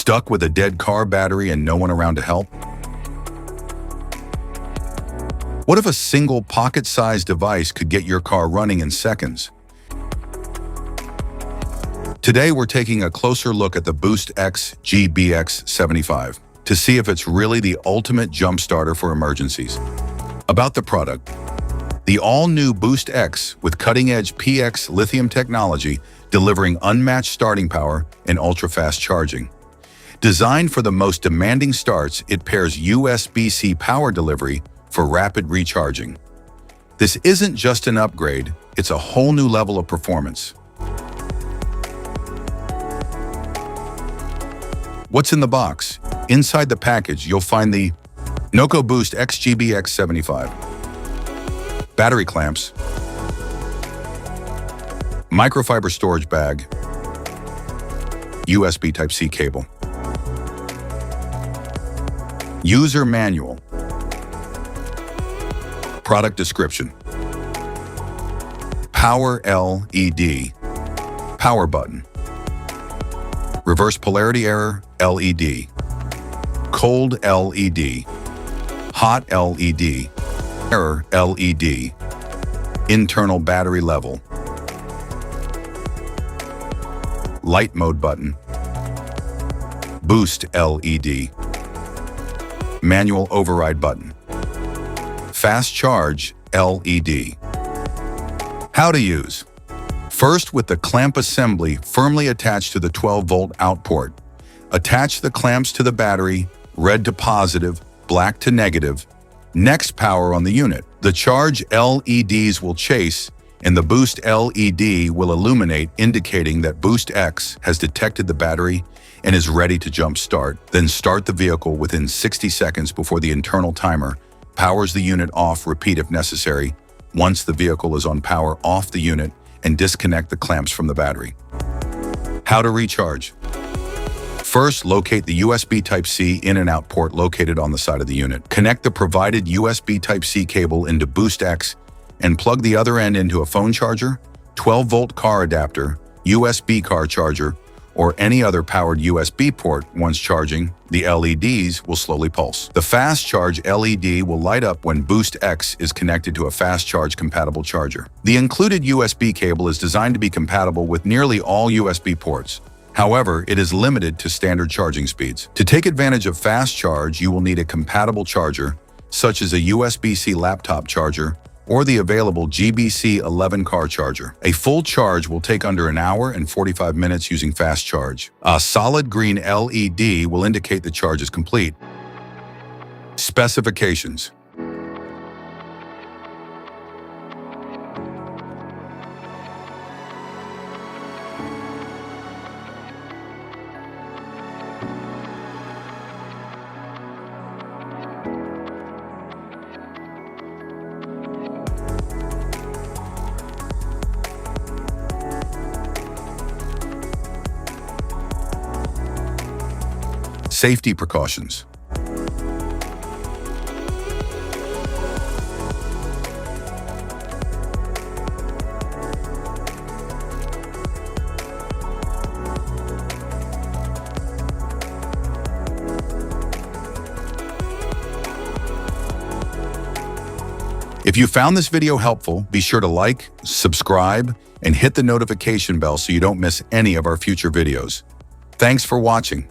Stuck with a dead car battery and no one around to help? What if a single pocket-sized device could get your car running in seconds? Today, we're taking a closer look at the Boost X GBX75 to see if it's really the ultimate jump starter for emergencies. About the product: the all-new Boost X with cutting-edge PX lithium technology delivering unmatched starting power and ultra-fast charging. Designed for the most demanding starts, it pairs USB-C power delivery for rapid recharging. This isn't just an upgrade, it's a whole new level of performance. What's in the box? Inside the package, you'll find the NOCO Boost X GBX75, battery clamps, microfiber storage bag, USB Type-C cable, user manual, product description, power LED, power button, reverse polarity error LED, cold LED, hot LED, error LED, internal battery level, light mode button, boost LED, manual override button, fast charge LED. How to use. First, with the clamp assembly firmly attached to the 12-volt out port, attach the clamps to the battery, red to positive, black to negative. Next, power on the unit. The charge LEDs will chase, and the boost LED will illuminate, indicating that Boost X has detected the battery and is ready to jump start. Then start the vehicle within 60 seconds before the internal timer powers the unit off. Repeat if necessary. Once the vehicle is on power, off the unit and disconnect the clamps from the battery. How to recharge. First, locate the USB Type-C in and out port located on the side of the unit. Connect the provided USB Type-C cable into Boost X and plug the other end into a phone charger, 12-volt car adapter, USB car charger, or any other powered USB port. Once charging, the LEDs will slowly pulse. The fast charge LED will light up when Boost X is connected to a fast charge compatible charger. The included USB cable is designed to be compatible with nearly all USB ports. However, it is limited to standard charging speeds. To take advantage of fast charge, you will need a compatible charger, such as a USB-C laptop charger or the available GBC11 car charger. A full charge will take under an hour and 45 minutes using fast charge. A solid green LED will indicate the charge is complete. Specifications. Safety precautions. If you found this video helpful, be sure to like, subscribe, and hit the notification bell so you don't miss any of our future videos. Thanks for watching.